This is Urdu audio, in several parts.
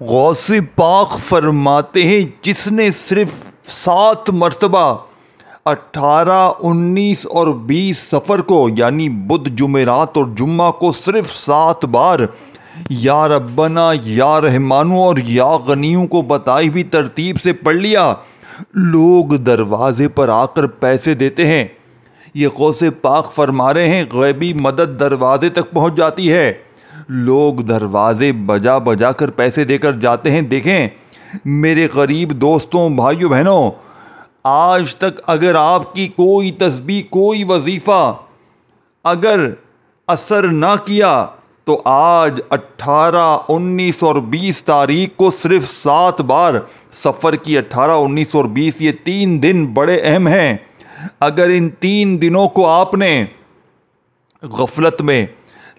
غوث پاک فرماتے ہیں جس نے صرف 7 مرتبہ 18، 19 اور 20 سفر کو یعنی بدھ، جمعرات اور جمعہ کو صرف 7 بار یا ربنا، یا رحمانو اور یا غنیوں کو بتائی ہوئی ترتیب سے پڑھ لیا، لوگ دروازے پر آ کر پیسے دیتے ہیں۔ یہ غوث پاک فرما رہے ہیں غیبی مدد دروازے تک پہنچ جاتی ہے، لوگ دروازے بجا بجا کر پیسے دے کر جاتے ہیں۔ دیکھیں میرے غریب دوستوں، بھائیوں بہنوں، آج تک اگر آپ کی کوئی تسبیح، کوئی وظیفہ اگر اثر نہ کیا تو آج 18، 19 اور 20 تاریخ کو صرف 7 بار سفر کی 18، 19 اور 20، یہ 3 دن بڑے اہم ہیں۔ اگر ان 3 دنوں کو آپ نے غفلت میں،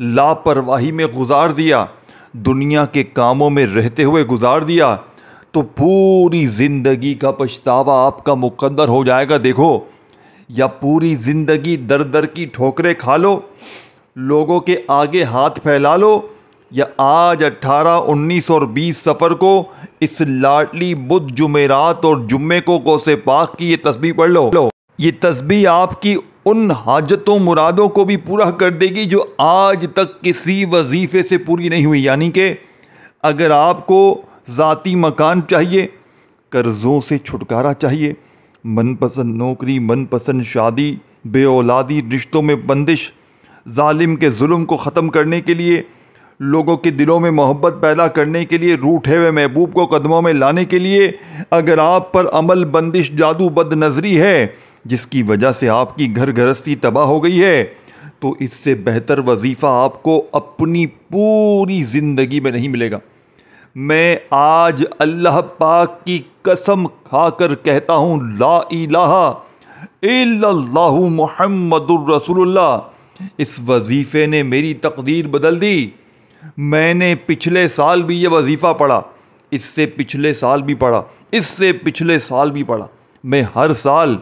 لاپرواہی میں گزار دیا، دنیا کے کاموں میں رہتے ہوئے گزار دیا، تو پوری زندگی کا پچھتاوا آپ کا مقدر ہو جائے گا۔ دیکھو، یا پوری زندگی در در کی ٹھوکریں کھا لو، لوگوں کے آگے ہاتھ پھیلا لو، یا آج 18، 19 اور 20 سفر کو اس لاڈلی بدھ، جمعرات اور جمعے کو غوث پاک کی یہ تسبیح پڑھ لو۔ یہ تسبیح آپ کی ان حاجتوں، مرادوں کو بھی پورا کر دے گی جو آج تک کسی وظیفے سے پوری نہیں ہوئی۔ یعنی کہ اگر آپ کو ذاتی مکان چاہیے، قرضوں سے چھٹکارا چاہیے، من پسند نوکری، من پسند شادی، بے اولادی، رشتوں میں بندش، ظالم کے ظلم کو ختم کرنے کے لیے، لوگوں کے دلوں میں محبت پیدا کرنے کے لیے، روٹھے ہوئے محبوب کو قدموں میں لانے کے لیے، اگر آپ پر عمل، بندش، جادو، بد نظری ہے جس کی وجہ سے آپ کی گھر گھرستی تباہ ہو گئی ہے، تو اس سے بہتر وظیفہ آپ کو اپنی پوری زندگی میں نہیں ملے گا۔ میں آج اللہ پاک کی قسم کھا کر کہتا ہوں، لا الہ الا اللہ محمد الرسول اللہ، اس وظیفے نے میری تقدیر بدل دی۔ میں نے پچھلے سال بھی یہ وظیفہ پڑھا، اس سے پچھلے سال بھی پڑھا، اس سے پچھلے سال بھی پڑھا۔ میں ہر سال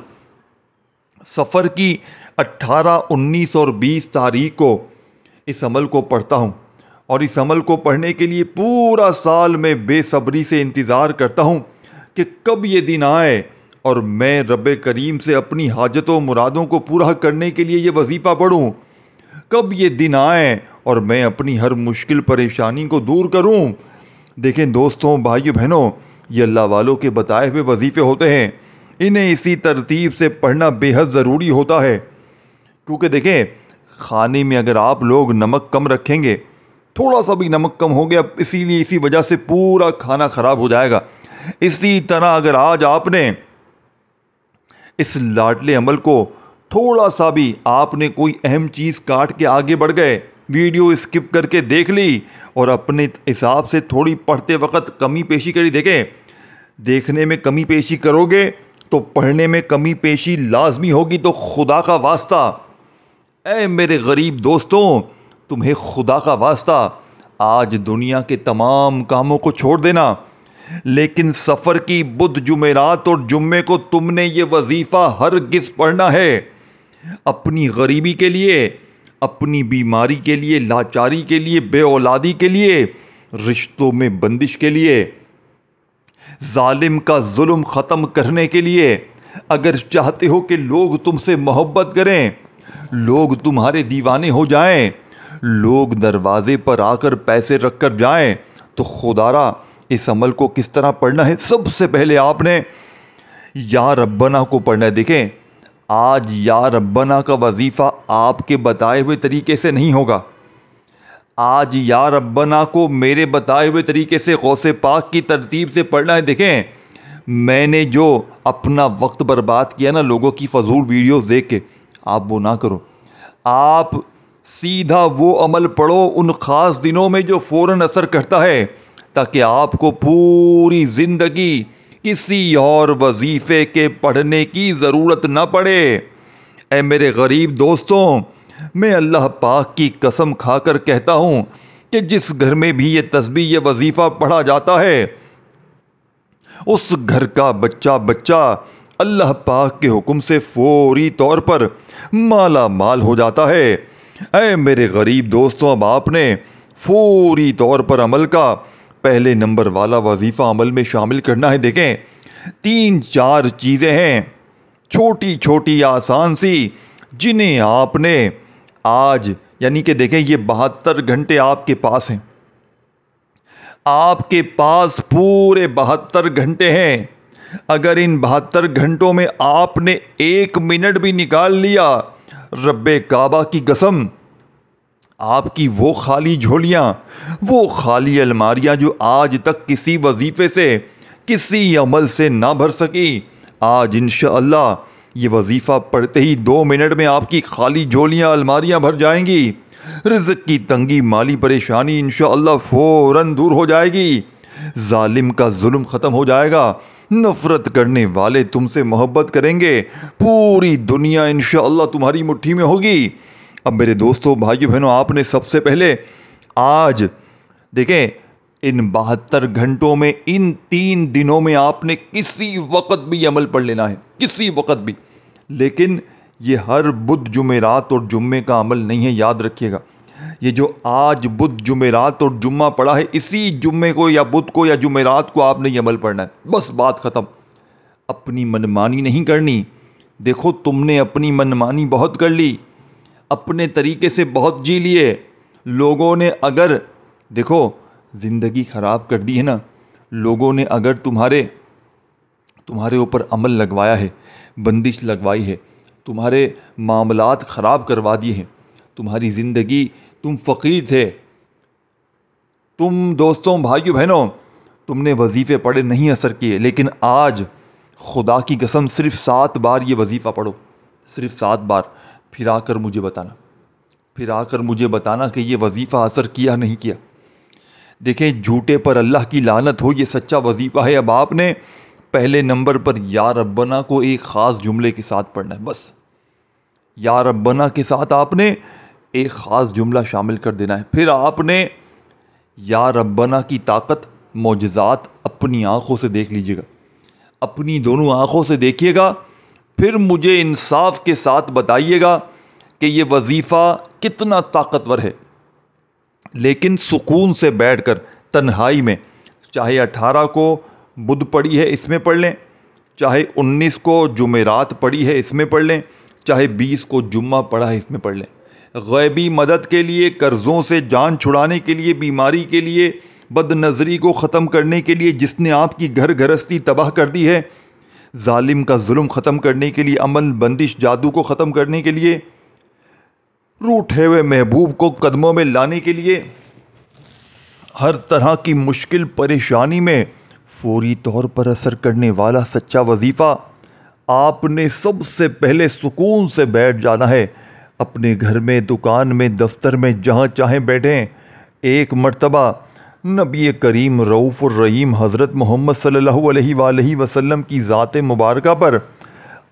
سفر کی 18، 19 اور 20 تاریخ کو اس عمل کو پڑھتا ہوں، اور اس عمل کو پڑھنے کے لیے پورا سال میں بے صبری سے انتظار کرتا ہوں کہ کب یہ دن آئے اور میں رب کریم سے اپنی حاجتوں، مرادوں کو پورا کرنے کے لیے یہ وظیفہ پڑھوں، کب یہ دن آئے اور میں اپنی ہر مشکل پریشانی کو دور کروں۔ دیکھیں دوستوں، بھائیو بہنوں، یہ اللہ والوں کے بتائے ہوئے وظیفے ہوتے ہیں، انہیں اسی ترتیب سے پڑھنا بے حد ضروری ہوتا ہے۔ کیونکہ دیکھیں، کھانے میں اگر آپ لوگ نمک کم رکھیں گے، تھوڑا سا بھی نمک کم ہو گیا، اسی وجہ سے پورا کھانا خراب ہو جائے گا۔ اسی طرح اگر آج آپ نے اس لاڈلے عمل کو تھوڑا سا بھی، آپ نے کوئی اہم چیز کاٹ کے آگے بڑھ گئے، ویڈیو اسکپ کر کے دیکھ لی اور اپنے حساب سے تھوڑی پڑھتے وقت کمی پیشی کری، دیکھیں دیکھنے میں کمی پیشی کرو گے تو پڑھنے میں کمی پیشی لازمی ہوگی۔ تو خدا کا واسطہ، اے میرے غریب دوستوں، تمہیں خدا کا واسطہ آج دنیا کے تمام کاموں کو چھوڑ دینا، لیکن سفر کی بدھ، جمعرات اور جمعے کو تم نے یہ وظیفہ ہرگز پڑھنا ہے، اپنی غریبی کے لیے، اپنی بیماری کے لیے، لاچاری کے لیے، بے اولادی کے لیے، رشتوں میں بندش کے لیے، ظالم کا ظلم ختم کرنے کے لیے۔ اگر چاہتے ہو کہ لوگ تم سے محبت کریں، لوگ تمہارے دیوانے ہو جائیں، لوگ دروازے پر آ کر پیسے رکھ کر جائیں، تو خدارا اس عمل کو کس طرح پڑھنا ہے؟ سب سے پہلے آپ نے یا ربنا کو پڑھنا ہے۔ دیکھیں آج یا ربنا کا وظیفہ آپ کے بتائے ہوئے طریقے سے نہیں ہوگا، آج یا ربنا کو میرے بتائے ہوئے طریقے سے غوث پاک کی ترتیب سے پڑھنا ہے۔ دیکھیں میں نے جو اپنا وقت برباد کیا نا لوگوں کی فضول ویڈیوز دیکھ کے، آپ وہ نہ کرو، آپ سیدھا وہ عمل پڑھو ان خاص دنوں میں جو فوراً اثر کرتا ہے، تاکہ آپ کو پوری زندگی کسی اور وظیفے کے پڑھنے کی ضرورت نہ پڑے۔ اے میرے غریب دوستوں، میں اللہ پاک کی قسم کھا کر کہتا ہوں کہ جس گھر میں بھی یہ تسبیح، یہ وظیفہ پڑھا جاتا ہے، اس گھر کا بچہ اللہ پاک کے حکم سے فوری طور پر مالا مال ہو جاتا ہے۔ اے میرے غریب دوستوں، اب آپ نے فوری طور پر عمل کا پہلے نمبر والا وظیفہ عمل میں شامل کرنا ہے، دیکھیں 3-4 چیزیں ہیں چھوٹی چھوٹی آسان سی، جنہیں آپ نے آج یعنی کہ دیکھیں یہ 72 گھنٹے آپ کے پاس ہیں، آپ کے پاس پورے 72 گھنٹے ہیں۔ اگر ان 72 گھنٹوں میں آپ نے 1 منٹ بھی نکال لیا، رب کعبہ کی قسم آپ کی وہ خالی جھولیاں، وہ خالی الماریاں جو آج تک کسی وظیفے سے کسی عمل سے نہ بھر سکی، آج انشاءاللہ یہ وظیفہ پڑھتے ہی 2 منٹ میں آپ کی خالی جھولیاں الماریاں بھر جائیں گی، رزق کی تنگی مالی پریشانی انشاءاللہ فوراً دور ہو جائے گی، ظالم کا ظلم ختم ہو جائے گا، نفرت کرنے والے تم سے محبت کریں گے، پوری دنیا انشاءاللہ تمہاری مٹھی میں ہوگی۔ اب میرے دوستو بھائیو بہنوں، آپ نے سب سے پہلے آج دیکھیں ان 72 گھنٹوں میں ان 3 دنوں میں آپ نے کسی وقت بھی عمل پڑھ لینا ہے، کسی وقت بھی، لیکن یہ ہر بدھ جمعرات اور جمعے کا عمل نہیں ہے، یاد رکھیے گا۔ یہ جو آج بدھ جمعرات اور جمعہ پڑھا ہے، اسی جمعے کو یا بدھ کو یا جمعرات کو آپ نے یہ عمل پڑھنا ہے، بس بات ختم۔ اپنی منمانی نہیں کرنی۔ دیکھو تم نے اپنی منمانی بہت کر لی، اپنے طریقے سے بہت جی لیے، لوگوں نے اگر دیکھو زندگی خراب کر دی ہے نا، لوگوں نے اگر تمہارے اوپر عمل لگوایا ہے، بندش لگوائی ہے، تمہارے معاملات خراب کروا دیے ہیں، تمہاری زندگی، تم فقیر تھے، تم دوستوں بھائیو بہنوں تم نے وظیفے پڑھے نہیں اثر کیے، لیکن آج خدا کی قسم صرف 7 بار یہ وظیفہ پڑھو، صرف 7 بار، پھر آ کر مجھے بتانا کہ یہ وظیفہ اثر کیا نہیں کیا۔ دیکھیں جھوٹے پر اللہ کی لعنت ہو، یہ سچا وظیفہ ہے۔ اب آپ نے پہلے نمبر پر یا ربنا کو ایک خاص جملے کے ساتھ پڑھنا ہے، بس یا ربنا کے ساتھ آپ نے ایک خاص جملہ شامل کر دینا ہے۔ پھر آپ نے یا ربنا کی طاقت، معجزات اپنی آنکھوں سے دیکھ لیجئے گا، اپنی دونوں آنکھوں سے دیکھیے گا، پھر مجھے انصاف کے ساتھ بتائیے گا کہ یہ وظیفہ کتنا طاقتور ہے۔ لیکن سکون سے بیٹھ کر تنہائی میں، چاہے 18 کو بدھ پڑھی ہے اس میں پڑھ لیں، چاہے 19 کو جمعرات پڑھی ہے اس میں پڑھ لیں، چاہے 20 کو جمعہ پڑھا ہے اس میں پڑھ لیں۔ غیبی مدد کے لیے، قرضوں سے جان چھڑانے کے لیے، بیماری کے لیے، بد نظری کو ختم کرنے کے لیے، جس نے آپ کی گھر گھرستی تباہ کر دی ہے، ظالم کا ظلم ختم کرنے کے لیے، امن بندش جادو کو ختم کرنے کے لیے، روٹھے ہوئے محبوب کو قدموں میں لانے کے لیے، ہر طرح کی مشکل پریشانی میں فوری طور پر اثر کرنے والا سچا وظیفہ، آپ نے سب سے پہلے سکون سے بیٹھ جانا ہے، اپنے گھر میں، دکان میں، دفتر میں، جہاں چاہیں بیٹھیں، ایک مرتبہ نبی کریم رؤوف الرحیم حضرت محمد صلی اللہ علیہ وآلہ وسلم کی ذات مبارکہ پر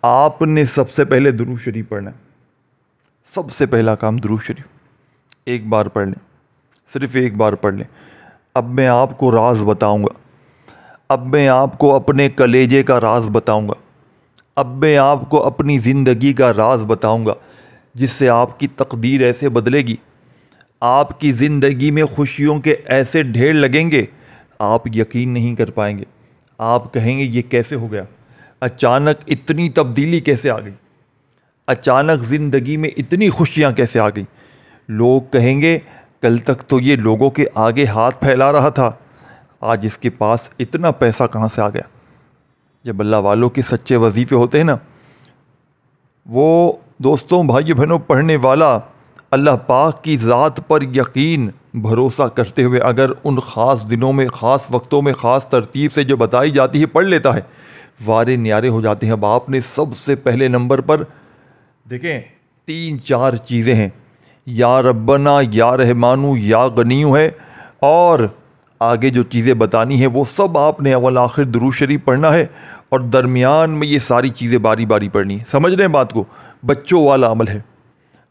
آپ نے سب سے پہلے درود شریف پڑھنا ہے۔ سب سے پہلا کام درود شریف، ایک بار پڑھ لیں، صرف ایک بار پڑھ لیں۔ اب میں آپ کو راز بتاؤں گا، اب میں آپ کو اپنے کلیجے کا راز بتاؤں گا، اب میں آپ کو اپنی زندگی کا راز بتاؤں گا، جس سے آپ کی تقدیر ایسے بدلے گی، آپ کی زندگی میں خوشیوں کے ایسے ڈھیر لگیں گے، آپ یقین نہیں کر پائیں گے، آپ کہیں گے یہ کیسے ہو گیا، اچانک اتنی تبدیلی کیسے آ گئی، اچانک زندگی میں اتنی خوشیاں کیسے آ گئی۔ لوگ کہیں گے کل تک تو یہ لوگوں کے آگے ہاتھ پھیلا رہا تھا، آج اس کے پاس اتنا پیسہ کہاں سے آ گیا۔ جب اللہ والوں کے سچے وظیفے ہوتے ہیں نا، وہ دوستوں بھائیو بہنوں پڑھنے والا اللہ پاک کی ذات پر یقین بھروسہ کرتے ہوئے اگر ان خاص دنوں میں، خاص وقتوں میں، خاص ترتیب سے جو بتائی جاتی ہے پڑھ لیتا ہے، وارے نیارے ہو جاتے ہیں۔ اب آپ نے سب سے پہلے نمبر پر دیکھیں 3-4 چیزیں ہیں، یا ربنا، یا رحمانو، یا غنیو ہے، اور آگے جو چیزیں بتانی ہیں وہ سب آپ نے اول آخر درود شریف پڑھنا ہے، اور درمیان میں یہ ساری چیزیں باری باری پڑھنی ہے۔ سمجھ رہے ہیں بات کو؟ بچوں والا عمل ہے،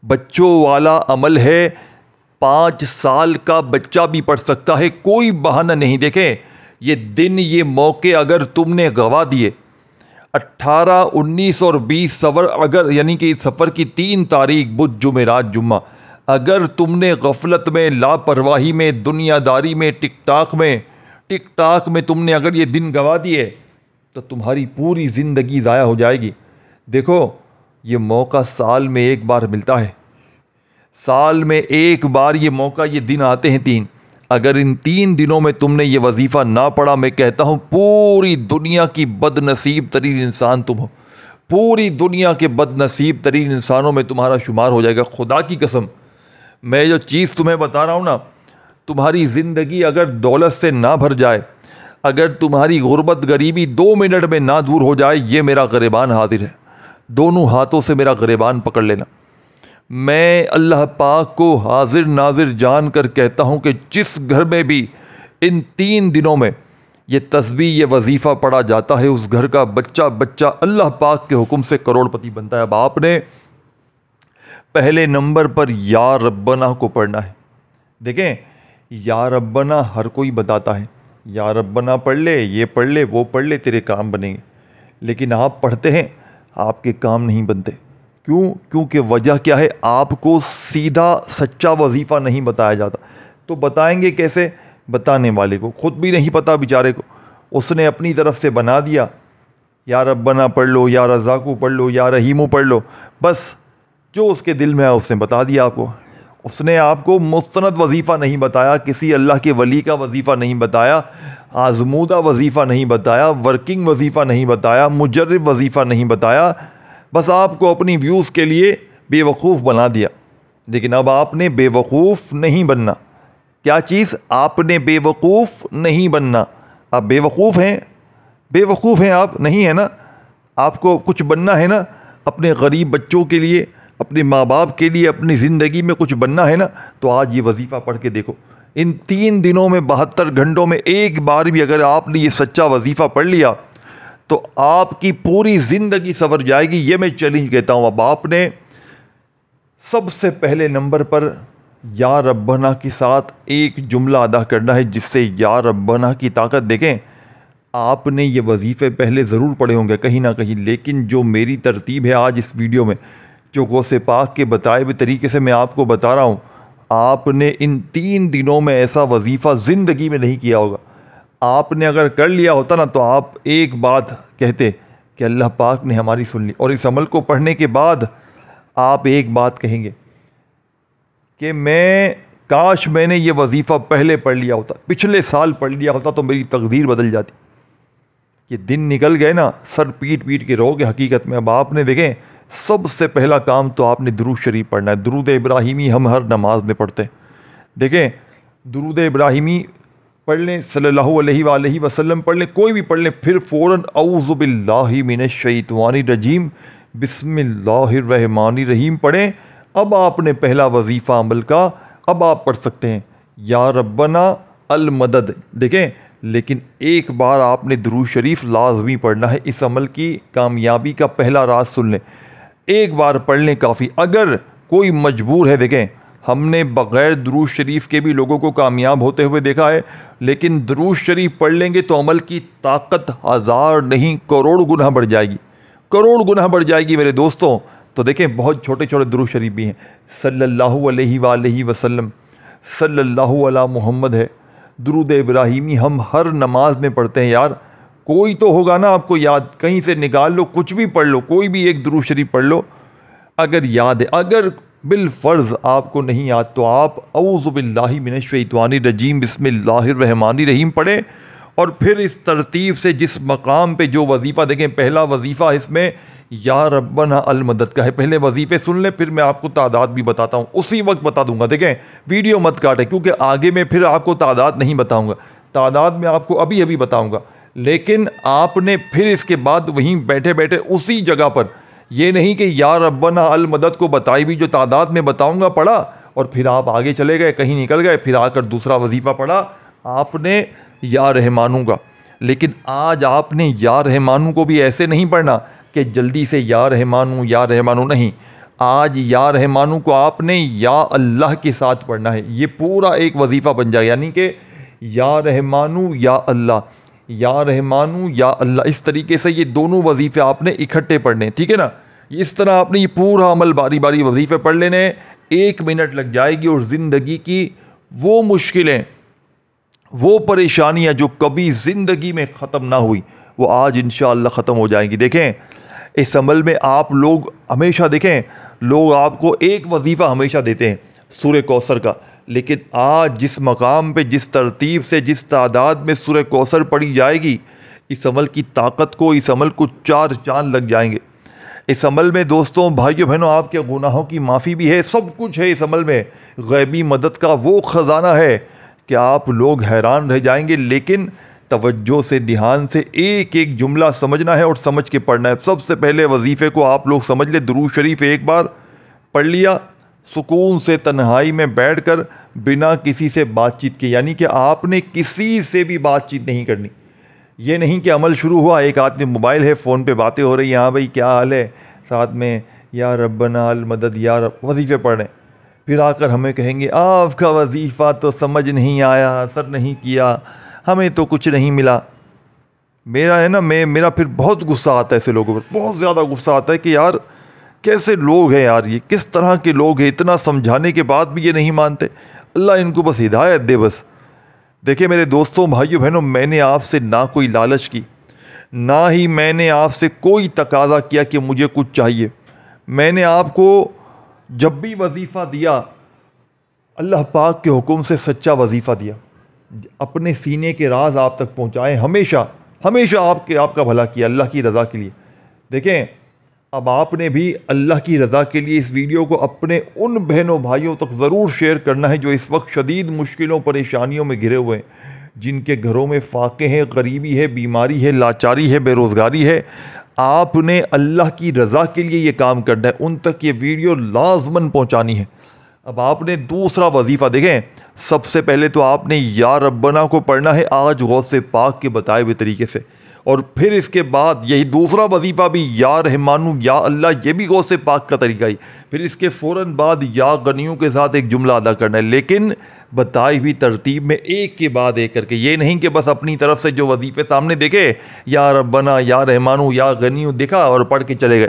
بچوں والا عمل ہے، 5 سال کا بچہ بھی پڑھ سکتا ہے، کوئی بہانہ نہیں۔ دیکھیں یہ دن، یہ موقع اگر تم نے گنوا دیے، 18، 19 اور 20 سفر، اگر یعنی کہ سفر کی 3 تاریخ بدھ جمعرات جمعہ، اگر تم نے غفلت میں، لاپرواہی میں، دنیا داری میں، ٹک ٹاک میں، ٹک ٹاک میں تم نے اگر یہ دن گنوا دیے تو تمہاری پوری زندگی ضائع ہو جائے گی۔ دیکھو یہ موقع سال میں ایک بار ملتا ہے، سال میں ایک بار یہ موقع، یہ دن آتے ہیں 3۔ اگر ان 3 دنوں میں تم نے یہ وظیفہ نہ پڑھا، میں کہتا ہوں پوری دنیا کی بد نصیب ترین انسان تم ہو، پوری دنیا کے بد نصیب ترین انسانوں میں تمہارا شمار ہو جائے گا۔ خدا کی قسم میں جو چیز تمہیں بتا رہا ہوں نا، تمہاری زندگی اگر دولت سے نہ بھر جائے، اگر تمہاری غربت غریبی 2 منٹ میں نہ دور ہو جائے، یہ میرا گریبان حاضر ہے، دونوں ہاتھوں سے میرا گریبان پکڑ لینا۔ میں اللہ پاک کو حاضر ناظر جان کر کہتا ہوں کہ جس گھر میں بھی ان 3 دنوں میں یہ تسبیح، یہ وظیفہ پڑھا جاتا ہے، اس گھر کا بچہ اللہ پاک کے حکم سے کروڑ پتی بنتا ہے۔ اب آپ نے پہلے نمبر پر یا ربنا کو پڑھنا ہے۔ دیکھیں یا ربنا ہر کوئی بتاتا ہے، یا ربنا پڑھ لے، یہ پڑھ لے، وہ پڑھ لے، تیرے کام بنیں گے، لیکن آپ پڑھتے ہیں آپ کے کام نہیں بنتے۔ کیوں؟ کیونکہ وجہ کیا ہے؟ آپ کو سیدھا سچا وظیفہ نہیں بتایا جاتا۔ تو بتائیں گے کیسے؟ بتانے والے کو خود بھی نہیں پتا بیچارے کو، اس نے اپنی طرف سے بنا دیا، یا ربنا پڑھ لو، یا رزاقو پڑھ لو، یا رحیمو پڑھ لو، بس جو اس کے دل میں ہے اس نے بتا دیا آپ کو۔ اس نے آپ کو مستند وظیفہ نہیں بتایا، کسی اللہ کے ولی کا وظیفہ نہیں بتایا، آزمودہ وظیفہ نہیں بتایا، ورکنگ وظیفہ نہیں بتایا، مجرب وظیفہ نہیں بتایا، بس آپ کو اپنی ویوز کے لیے بے وقوف بنا دیا۔ لیکن اب آپ نے بے وقوف نہیں بننا۔ کیا چیز؟ آپ نے بے وقوف نہیں بننا۔ آپ بے وقوف ہیں، بے وقوف ہیں آپ نہیں ہیں نا؟ آپ کو کچھ بننا ہے نا، اپنے غریب بچوں کے لیے، اپنے ماں باپ کے لیے، اپنی زندگی میں کچھ بننا ہے نا، تو آج یہ وظیفہ پڑھ کے دیکھو۔ ان 3 دنوں میں 72 گھنٹوں میں ایک بار بھی اگر آپ نے یہ سچا وظیفہ پڑھ لیا تو آپ کی پوری زندگی سنور جائے گی۔ یہ میں چیلنج کہتا ہوں۔ اب آپ نے سب سے پہلے نمبر پر یا ربنا کے ساتھ ایک جملہ ادا کرنا ہے، جس سے یا ربنا کی طاقت دیکھیں۔ آپ نے یہ وظیفے پہلے ضرور پڑھے ہوں گے کہیں نہ کہیں، لیکن جو میری ترتیب ہے آج اس ویڈیو میں، جو غوث پاک کے بتائے ہوئے طریقے سے میں آپ کو بتا رہا ہوں، آپ نے ان 3 دنوں میں ایسا وظیفہ زندگی میں نہیں کیا ہوگا۔ آپ نے اگر کر لیا ہوتا نا تو آپ ایک بات کہتے کہ اللہ پاک نے ہماری سن لی، اور اس عمل کو پڑھنے کے بعد آپ ایک بات کہیں گے کہ کاش میں نے یہ وظیفہ پہلے پڑھ لیا ہوتا، پچھلے سال پڑھ لیا ہوتا تو میری تقدیر بدل جاتی۔ یہ دن نکل گئے نا، سر پیٹ پیٹ کے رو گے حقیقت میں۔ اب آپ نے دیکھیں سب سے پہلا کام تو آپ نے درود شریف پڑھنا ہے۔ درود ابراہیمی ہم ہر نماز میں پڑھتے ہیں۔ دیکھیں درود ابراہیمی پڑھ لیں، صلی اللہ علیہ وآلہ وسلم پڑھ لیں، کوئی بھی پڑھ لیں، پھر فوراً اعوذ باللہ من الشیطان الرجیم بسم اللہ الرحمن الرحیم پڑھیں۔ اب آپ نے پہلا وظیفہ عمل کا اب آپ پڑھ سکتے ہیں، یا ربنا المدد۔ دیکھیں لیکن ایک بار آپ نے درود شریف لازمی پڑھنا ہے۔ اس عمل کی کامیابی کا پہلا راز سن لیں، ایک بار پڑھ لیں کافی۔ اگر کوئی مجبور ہے، دیکھیں ہم نے بغیر درود شریف کے بھی لوگوں کو کامیاب ہوتے ہوئے دیکھا ہے، لیکن درود شریف پڑھ لیں گے تو عمل کی طاقت 1000 نہیں کروڑ گنا بڑھ جائے گی، کروڑ گنا بڑھ جائے گی میرے دوستوں۔ تو دیکھیں بہت چھوٹے چھوٹے درود شریف بھی ہیں، صلی اللہ علیہ وآلہ وسلم، صلی اللہ علی محمد ہے، درود ابراہیمی ہم ہر نماز میں پڑھتے ہیں۔ یار کوئی تو ہوگا نا آپ کو یاد، کہیں سے نکال لو، کچھ بھی پڑھ لو، کوئی بھی ایک درود شریف پڑھ لو اگر یاد ہے۔ اگر بالفرض آپ کو نہیں یاد تو آپ اعوذ باللہ من الشیطان الرجیم بسم اللہ الرحمن الرحیم پڑھیں، اور پھر اس ترتیب سے جس مقام پہ جو وظیفہ، دیکھیں پہلا وظیفہ اس میں یا ربنا المدد کا ہے۔ پہلے وظیفے سن لیں، پھر میں آپ کو تعداد بھی بتاتا ہوں، اسی وقت بتا دوں گا۔ دیکھیں ویڈیو مت کاٹیں، کیونکہ آگے میں پھر آپ کو تعداد نہیں بتاؤں گا، تعداد میں آپ کو ابھی بتاؤں گا، لیکن آپ نے پھر اس کے بعد وہیں بیٹھے بیٹھے اسی جگہ پر، یہ نہیں کہ یا ربنا المدد کو بتائی بھی جو تعداد میں بتاؤں گا پڑھا اور پھر آپ آگے چلے گئے، کہیں نکل گئے، پھر آ کر دوسرا وظیفہ پڑھا آپ نے یا رحمانوں کا۔ لیکن آج آپ نے یا رحمانوں کو بھی ایسے نہیں پڑھنا کہ جلدی سے یا رحمانوں نہیں، آج یا رحمانوں کو آپ نے یا اللہ کے ساتھ پڑھنا ہے۔ یہ پورا ایک وظیفہ بن جائے، یعنی کہ یا رحمانوں یا اللہ، یا رحمانوں یا اللہ، اس طریقے سے یہ دونوں وظیفے آپ نے اکٹھے پڑھنے، ٹھیک ہے نا؟ اس طرح آپ نے یہ پورا عمل باری باری وظیفے پڑھ لینے، 1 منٹ لگ جائے گی، اور زندگی کی وہ مشکلیں وہ پریشانیاں جو کبھی زندگی میں ختم نہ ہوئی وہ آج انشاءاللہ ختم ہو جائیں گی۔ دیکھیں اس عمل میں آپ لوگ ہمیشہ دیکھیں، لوگ آپ کو ایک وظیفہ ہمیشہ دیتے ہیں سورہ کوثر کا، لیکن آج جس مقام پہ، جس ترتیب سے، جس تعداد میں سورہ کوثر پڑھی جائے گی، اس عمل کی طاقت کو، اس عمل کو 4 چاند لگ جائیں گے۔ اس عمل میں دوستوں، بھائیوں بہنوں، آپ کے گناہوں کی معافی بھی ہے، سب کچھ ہے اس عمل میں۔ غیبی مدد کا وہ خزانہ ہے کہ آپ لوگ حیران رہ جائیں گے، لیکن توجہ سے، دھیان سے ایک ایک جملہ سمجھنا ہے اور سمجھ کے پڑھنا ہے۔ سب سے پہلے وظیفے کو آپ لوگ سمجھ لیں، درود شریف ایک بار پڑھ لیا، سکون سے تنہائی میں بیٹھ کر بنا کسی سے بات چیت کے، یعنی کہ آپ نے کسی سے بھی بات چیت نہیں کرنی۔ یہ نہیں کہ عمل شروع ہوا، ایک آدمی موبائل ہے، فون پہ باتیں ہو رہی ہیں، ہاں بھائی کیا حال ہے، ساتھ میں یا ربنا المدد، یا رب، وظیفے پڑھ رہے ہیں، پھر آ کر ہمیں کہیں گے آپ کا وظیفہ تو سمجھ نہیں آیا، اثر نہیں کیا، ہمیں تو کچھ نہیں ملا۔ میرا ہے نا، میرا پھر بہت غصہ آتا ہے ایسے لوگوں پر، بہت زیادہ غصہ آتا ہے کہ یار کیسے لوگ ہیں یار، یہ کس طرح کے لوگ ہیں، اتنا سمجھانے کے بعد بھی یہ نہیں مانتے۔ اللہ ان کو بس ہدایت دے بس۔ دیکھیں میرے دوستوں، بھائیوں بہنوں، میں نے آپ سے نہ کوئی لالچ کی، نہ ہی میں نے آپ سے کوئی تقاضا کیا کہ مجھے کچھ چاہیے۔ میں نے آپ کو جب بھی وظیفہ دیا، اللہ پاک کے حکم سے سچا وظیفہ دیا، اپنے سینے کے راز آپ تک پہنچائے، ہمیشہ ہمیشہ آپ کا بھلا کیا اللہ کی رضا کے لیے۔ دیکھیں اب آپ نے بھی اللہ کی رضا کے لیے اس ویڈیو کو اپنے ان بہنوں بھائیوں تک ضرور شیئر کرنا ہے جو اس وقت شدید مشکلوں پریشانیوں میں گھرے ہوئے ہیں، جن کے گھروں میں فاقے ہیں، غریبی ہے، بیماری ہے، لاچاری ہے، بے روزگاری ہے۔ آپ نے اللہ کی رضا کے لیے یہ کام کرنا ہے، ان تک یہ ویڈیو لازماً پہنچانی ہے۔ اب آپ نے دوسرا وظیفہ دیکھیں، سب سے پہلے تو آپ نے یا ربنا کو پڑھنا ہے آج غوث پاک کے بتائے ہوئے طریقے سے، اور پھر اس کے بعد یہی دوسرا وظیفہ بھی یا رحمانو یا اللہ، یہ بھی غوث پاک کا طریقہ ہی، پھر اس کے فوراً بعد یا غنیوں کے ساتھ ایک جملہ ادا کرنا ہے، لیکن بتائی ہوئی ترتیب میں ایک کے بعد ایک کر کے۔ یہ نہیں کہ بس اپنی طرف سے جو وظیفے سامنے دیکھے، یا ربنا یا رحمانو یا غنیو دیکھا اور پڑھ کے چلے گئے۔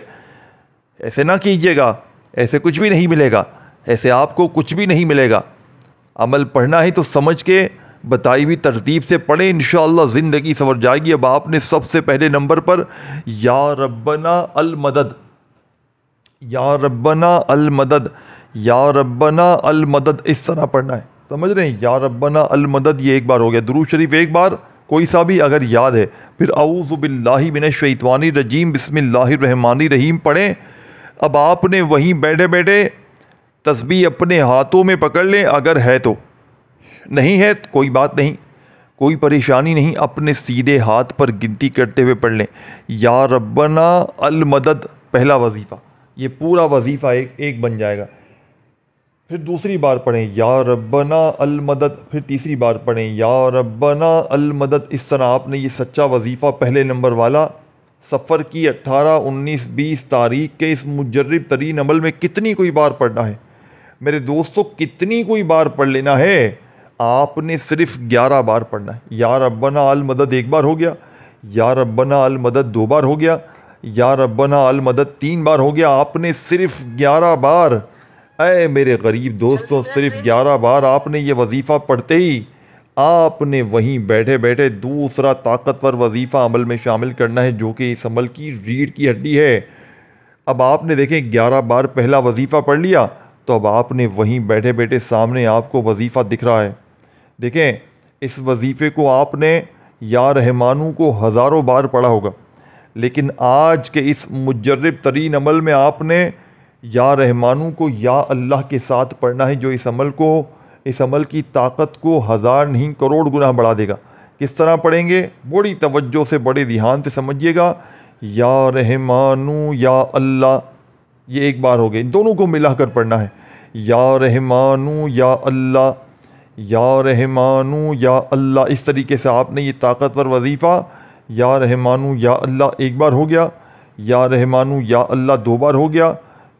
ایسے نہ کیجیے گا، ایسے کچھ بھی نہیں ملے گا، ایسے آپ کو کچھ بھی نہیں ملے گا۔ عمل پڑھنا ہے تو سمجھ کے بتائی ہوئی ترتیب سے پڑھیں، انشاءاللہ زندگی سنور جائے گی۔ اب آپ نے سب سے پہلے نمبر پر یا ربنا المدد، یا ربنا المدد، یا ربنا المدد اس طرح پڑھنا ہے، سمجھ رہے ہیں؟ یا ربنا المدد یہ ایک بار ہو گیا، درود شریف ایک بار کوئی سا بھی اگر یاد ہے، پھر اعوذ باللہ من الشیطان الرجیم بسم اللہ الرحمن الرحیم پڑھیں۔ اب آپ نے وہیں بیٹھے بیٹھے تسبیح اپنے ہاتھوں میں پکڑ لیں، اگر ہے تو، نہیں ہے کوئی بات نہیں، کوئی پریشانی نہیں، اپنے سیدھے ہاتھ پر گنتی کرتے ہوئے پڑھ لیں۔ یا ربنا المدد پہلا وظیفہ، یہ پورا وظیفہ ایک بن جائے گا۔ پھر دوسری بار پڑھیں یا ربنا المدد، پھر تیسری بار پڑھیں یا ربنا المدد۔ اس طرح آپ نے یہ سچا وظیفہ پہلے نمبر والا سفر کی 18، 19، 20 تاریخ کے اس مجرب ترین عمل میں کتنی کوئی بار پڑھنا ہے میرے دوستو، کتنی کوئی بار پڑھ لینا ہے؟ آپ نے صرف 11 بار پڑھنا ہے۔ یا ربنا المدد ایک بار ہو گیا، یا ربنا المدد 2 بار ہو گیا، یا ربنا المدد 3 بار ہو گیا۔ آپ نے صرف 11 بار، اے میرے غریب دوستوں، صرف 11 بار آپ نے یہ وظیفہ پڑھتے ہی آپ نے وہیں بیٹھے بیٹھے دوسرا طاقتور وظیفہ عمل میں شامل کرنا ہے، جو کہ اس عمل کی ریڑھ کی ہڈی ہے۔ اب آپ نے دیکھیں 11 بار پہلا وظیفہ پڑھ لیا، تو اب آپ نے وہیں بیٹھے بیٹھے سامنے آپ کو وظیفہ دکھ رہا ہے، دیکھیں اس وظیفے کو آپ نے یا رحمانو کو ہزاروں بار پڑھا ہوگا، لیکن آج کے اس مجرب ترین عمل میں آپ نے یا رحمانو کو یا اللہ کے ساتھ پڑھنا ہے، جو اس عمل کی طاقت کو 1000 نہیں کروڑ گنا بڑھا دے گا۔ کس طرح پڑھیں گے؟ بڑی توجہ سے، بڑے دھیان سے سمجھیے گا۔ یا رحمانو یا اللہ یہ ایک بار ہو گئے، ان دونوں کو ملا کر پڑھنا ہے۔ یا رحمانو یا اللہ، یا رحمانو یا اللہ، اس طریقے سے آپ نے یہ طاقتور وظیفہ یا رحمانو یا اللہ ایک بار ہو گیا، یا رحمانو یا اللہ 2 بار ہو گیا،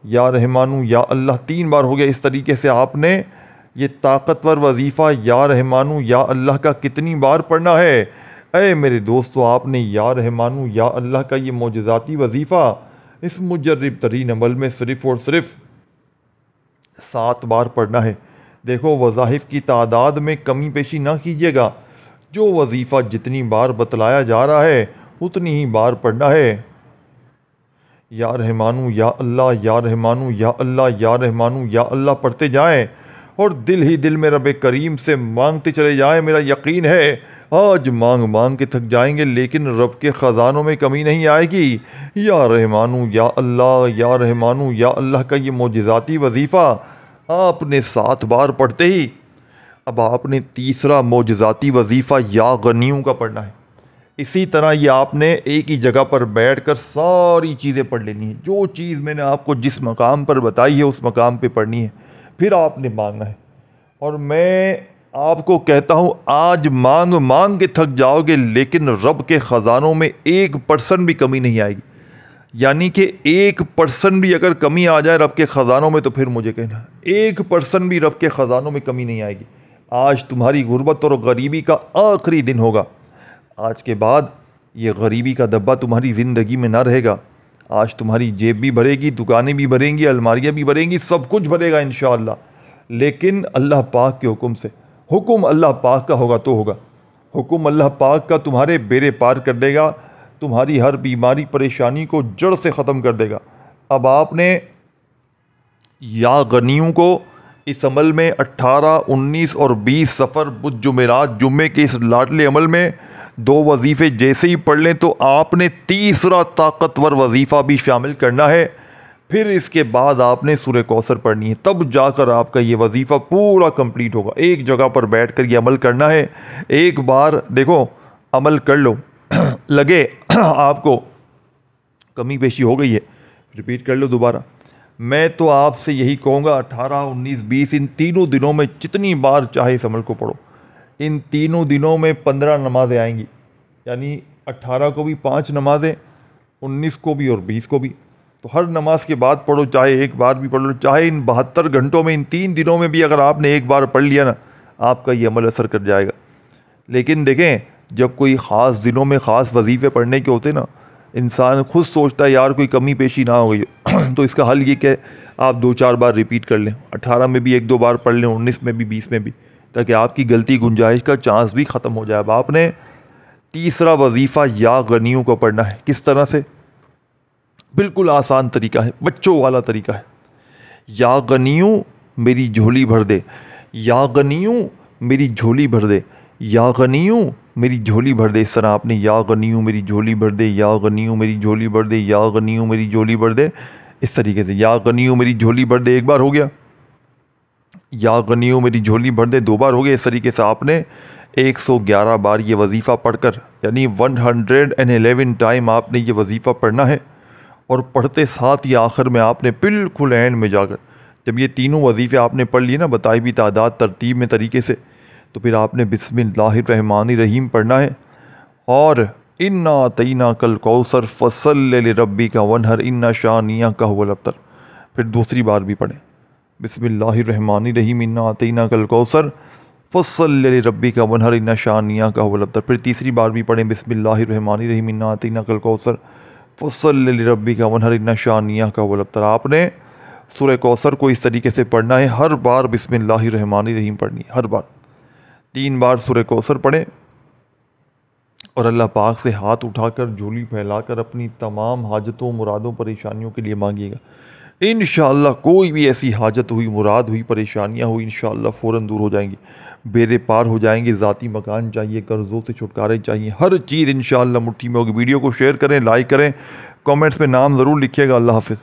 یا رحمانو یا اللہ 3 بار ہو گیا۔ اس طریقے سے آپ نے یہ طاقتور وظیفہ یا رحمانو یا اللہ کا کتنی بار پڑھنا ہے؟ اے میرے دوستو، آپ نے یا رحمانو یا اللہ کا یہ معجزاتی وظیفہ اس مجرب ترین عمل میں صرف اور صرف 7 بار پڑھنا ہے۔ دیکھو وظائف کی تعداد میں کمی پیشی نہ کیجیے گا، جو وظیفہ جتنی بار بتلایا جا رہا ہے اتنی ہی بار پڑھنا ہے۔ یا رحمانو یا اللہ، یا رحمانو یا اللہ، یا رحمانو یا اللہ پڑھتے جائیں اور دل ہی دل میں رب کریم سے مانگتے چلے جائیں۔ میرا یقین ہے آج مانگ مانگ کے تھک جائیں گے لیکن رب کے خزانوں میں کمی نہیں آئے گی۔ یا رحمانو یا اللہ، یا رحمانو یا اللہ کا یہ معجزاتی وظیفہ آپ نے 7 بار پڑھتے ہی اب آپ نے تیسرا معجزاتی وظیفہ یا غنیوں کا پڑھنا ہے۔ اسی طرح یہ آپ نے ایک ہی جگہ پر بیٹھ کر ساری چیزیں پڑھ لینی ہے، جو چیز میں نے آپ کو جس مقام پر بتائی ہے اس مقام پہ پڑھنی ہے، پھر آپ نے مانگنا ہے۔ اور میں آپ کو کہتا ہوں آج مانگ مانگ کے تھک جاؤ گے لیکن رب کے خزانوں میں 1% بھی کمی نہیں آئے گی، یعنی کہ 1% بھی اگر کمی آ جائے رب کے خزانوں میں تو پھر مجھے کہنا 1% بھی رب کے خزانوں میں کمی نہیں آئے گی۔ آج تمہاری غربت اور غریبی کا آخری دن ہوگا، آج کے بعد یہ غریبی کا دبا تمہاری زندگی میں نہ رہے گا۔ آج تمہاری جیب بھی بھرے گی، دکانیں بھی بھریں گی، الماریاں بھی بھریں گی، سب کچھ بھرے گا انشاءاللہ، لیکن اللہ پاک کے حکم سے۔ حکم اللہ پاک کا ہوگا تو ہوگا، حکم اللہ پاک کا تمہارے بیڑے پار کر دے گا، تمہاری ہر بیماری پریشانی کو جڑ سے ختم کر دے گا۔ اب آپ نے یا غنیوں کو اس عمل میں 18، 19 اور 20 سفر بدھ جمعرات جمعے کے اس لاڈلے عمل میں 2 وظیفے جیسے ہی پڑھ لیں تو آپ نے تیسرا طاقتور وظیفہ بھی شامل کرنا ہے۔ پھر اس کے بعد آپ نے سورہ کوثر پڑھنی ہے، تب جا کر آپ کا یہ وظیفہ پورا کمپلیٹ ہوگا۔ ایک جگہ پر بیٹھ کر یہ عمل کرنا ہے، ایک بار دیکھو عمل کر لو، لگے آپ کو کمی بیشی ہو گئی ہے ریپیٹ کر لو دوبارہ۔ میں تو آپ سے یہی کہوں گا 18، 19، 20 ان تینوں دنوں میں جتنی بار چاہے اس عمل کو پڑھو۔ ان تینوں دنوں میں 15 نمازیں آئیں گی، یعنی 18 کو بھی 5 نمازیں، 19 کو بھی اور 20 کو بھی، تو ہر نماز کے بعد پڑھو، چاہے ایک بار بھی پڑھ لو، چاہے ان 72 گھنٹوں میں ان 3 دنوں میں بھی اگر آپ نے ایک بار پڑھ لیا نا آپ کا یہ عمل اثر کر جائے گا۔ لیکن دیکھیں جب کوئی خاص دنوں میں خاص وظیفے پڑھنے کے ہوتے نا انسان خود سوچتا ہے یار کوئی کمی پیشی نہ ہو گئی تو اس کا حل یہ کہ آپ 2-4 بار ریپیٹ کر لیں، 18 میں بھی 1-2 بار پڑھ لیں، 19 میں بھی 20 میں بھی، تاکہ آپ کی غلطی گنجائش کا چانس بھی ختم ہو جائے۔ اب آپ نے تیسرا وظیفہ یا غنیوں کو پڑھنا ہے۔ کس طرح سے؟ بالکل آسان طریقہ ہے، بچوں والا طریقہ ہے۔ یا غنیوں میری جھولی بھر دے، یا غنیوں میری جھولی بھر دے، یا غنیوں میری جھولی بھر دے۔ اس طرح آپ نے یا غنیوں میری جھولی بھر دے، یا غنیوں میری جھولی بھر دے، یا غنیوں میری جھولی بھر دے، اس طریقے سے یا غنیوں میری جھولی بھر دے ایک بار ہو گیا، یا غنیوں میری جھولی بھر دے 2 بار ہو گیا۔ اس طریقے سے آپ نے 111 بار یہ وظیفہ پڑھ کر، یعنی 111 ٹائم آپ نے یہ وظیفہ پڑھنا ہے، اور پڑھتے ساتھ ہی آخر میں آپ نے بالکل اینڈ میں جا کر جب یہ تینوں وظیفے آپ نے پڑھ لیے نا بتائی بھی تعداد ترتیب میں طریقے سے، تو پھر آپ نے بسم اللہ الرحمن الرحیم پڑھنا ہے، اور انا اعطیناک الکوثر فصل لربک وانحر ان شانئک هو الابتر۔ پھر دوسری بار بھی پڑھیں بسم اللہ الرحمن الرحیم انا اعطیناک الکوثر فصل لربک وانحر ان شانئک هو الابتر۔ پھر تیسری بار بھی پڑھیں بسم اللہ الرحمن الرحیم انا اعطیناک الکوثر فصل لربک وانحر ان شانئک هو الابتر۔ آپ نے سورہ کوثر کو اس طریقے سے پڑھنا ہے، ہر بار بسم اللہ الرحمن الرحیم پڑھنی ہے، ہر بار 3 بار سورہ کوثر پڑھیں، اور اللہ پاک سے ہاتھ اٹھا کر جھولی پھیلا کر اپنی تمام حاجتوں، مرادوں، پریشانیوں کے لیے مانگیے گا۔ انشاءاللہ کوئی بھی ایسی حاجت ہوئی، مراد ہوئی، پریشانیاں ہوئی، انشاءاللہ فوراً دور ہو جائیں گی، بیڑے پار ہو جائیں گے۔ ذاتی مکان چاہیے، قرضوں سے چھٹکارے چاہیے، ہر چیز انشاءاللہ مٹھی میں ہوگی۔ ویڈیو کو شیئر کریں، لائک کریں، کامنٹس میں نام ضرور لکھیے گا۔ اللہ حافظ۔